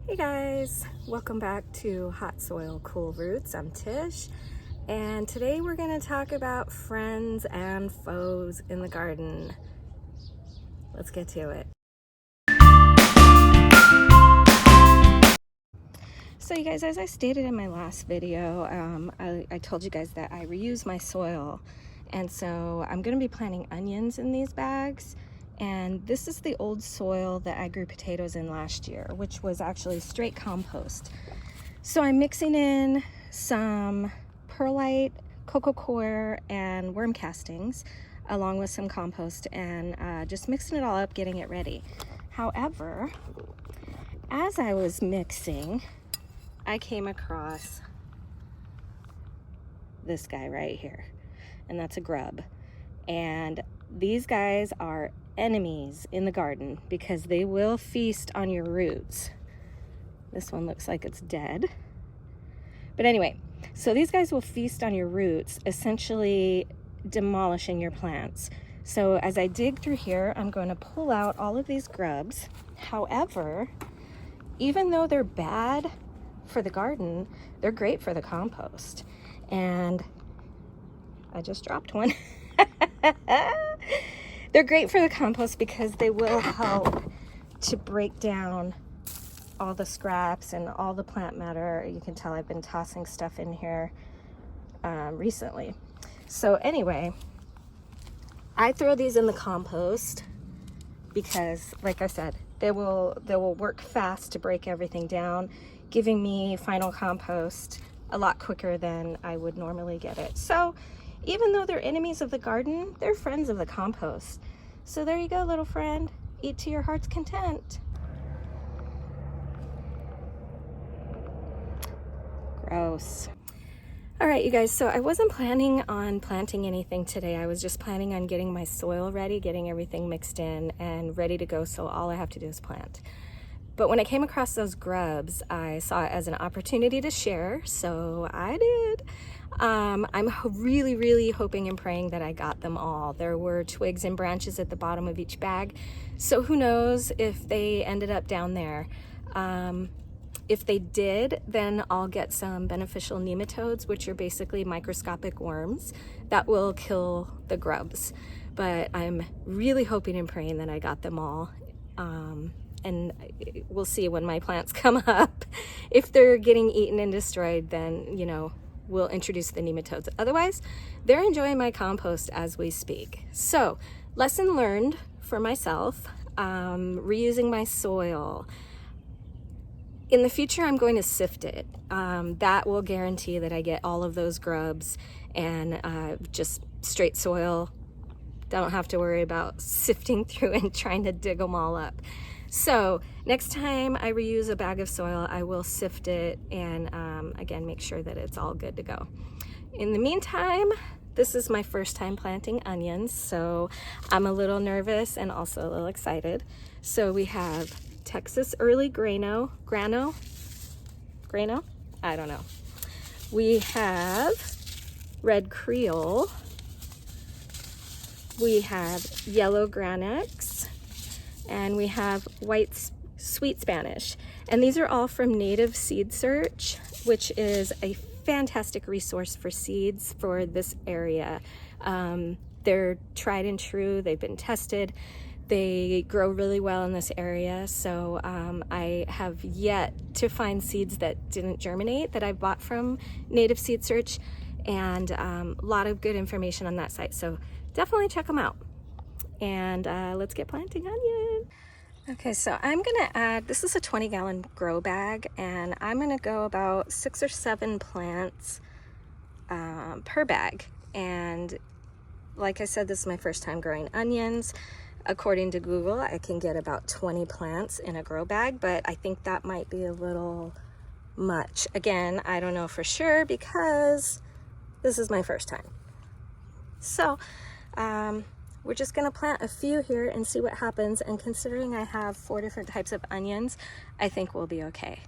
Hey guys, welcome back to Hot Soil Cool Roots. I'm Tish, and today we're going to talk about friends and foes in the garden. Let's get to it. So you guys, as I stated in my last video, I told you guys that I reuse my soil, and so I'm going to be planting onions in these bags. And this is the old soil that I grew potatoes in last year, which was actually straight compost. So I'm mixing in some perlite, coco coir, and worm castings, along with some compost, and just mixing it all up, getting it ready. However, as I was mixing, I came across this guy right here, and that's a grub. And these guys are enemies in the garden because they will feast on your roots. This one looks like it's dead. But anyway, so these guys will feast on your roots, essentially demolishing your plants. So as I dig through here, I'm going to pull out all of these grubs. However, even though they're bad for the garden, they're great for the compost. And I just dropped one. They're great for the compost because they will help to break down all the scraps and all the plant matter. You can tell I've been tossing stuff in here recently. So anyway, I throw these in the compost because, like I said, they will work fast to break everything down, giving me final compost a lot quicker than I would normally get it. So even though they're enemies of the garden, they're friends of the compost. So there you go, little friend. Eat to your heart's content. Gross. All right, you guys, so I wasn't planning on planting anything today. I was just planning on getting my soil ready, getting everything mixed in and ready to go, so all I have to do is plant. But when I came across those grubs, I saw it as an opportunity to share, so I did. I'm really hoping and praying that I got them all. There were twigs and branches at the bottom of each bag, so who knows if they ended up down there. If they did, then I'll get some beneficial nematodes, which are basically microscopic worms that will kill the grubs. But I'm really hoping and praying that I got them all. And we'll see when my plants come up. If they're getting eaten and destroyed, then, you know, we'll introduce the nematodes. Otherwise, they're enjoying my compost as we speak. So, lesson learned for myself, reusing my soil. In the future, I'm going to sift it. That will guarantee that I get all of those grubs and just straight soil. Don't have to worry about sifting through and trying to dig them all up. So next time I reuse a bag of soil, I will sift it and again, make sure that it's all good to go. In the meantime, this is my first time planting onions, so I'm a little nervous and also a little excited. So we have Texas early grano, I don't know. We have red creole. We have yellow granax, and we have white sweet Spanish. And these are all from Native Seed Search, which is a fantastic resource for seeds for this area. They're tried and true, they've been tested. They grow really well in this area, so I have yet to find seeds that didn't germinate that I bought from Native Seed Search, and a lot of good information on that site, so definitely check them out. And let's get planting onion. Okay, so I'm gonna add, this is a 20-gallon grow bag, and I'm gonna go about 6 or 7 plants per bag. And like I said, this is my first time growing onions. According to Google, I can get about 20 plants in a grow bag, but I think that might be a little much. Again, I don't know for sure because this is my first time. So we're just gonna plant a few here and see what happens. And considering I have 4 different types of onions, I think we'll be okay.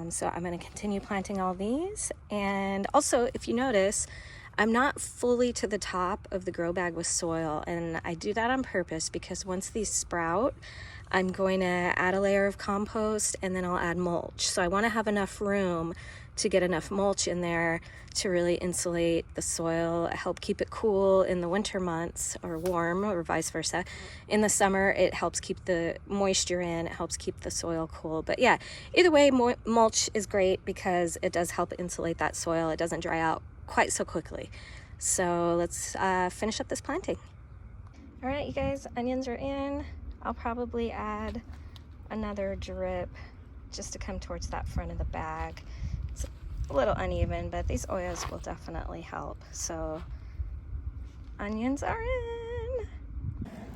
So I'm gonna continue planting all these. And also, if you notice, I'm not fully to the top of the grow bag with soil, and I do that on purpose because once these sprout, I'm going to add a layer of compost, and then I'll add mulch. So I want to have enough room to get enough mulch in there to really insulate the soil, help keep it cool in the winter months, or warm, or vice versa. In the summer, it helps keep the moisture in, it helps keep the soil cool. But yeah, either way, mulch is great because it does help insulate that soil. It doesn't dry out quite so quickly. So let's finish up this planting. All right, you guys, onions are in. I'll probably add another drip just to come towards that front of the bag. It's a little uneven, but these oils will definitely help. So onions are in.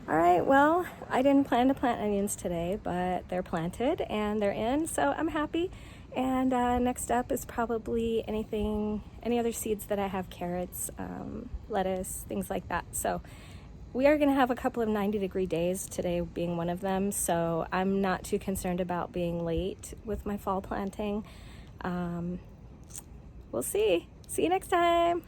All right, well, I didn't plan to plant onions today, but they're planted and they're in, so I'm happy. And next up is probably any other seeds that I have, carrots, lettuce, things like that. So we are going to have a couple of 90-degree days, today being one of them, so I'm not too concerned about being late with my fall planting. We'll see. See you next time.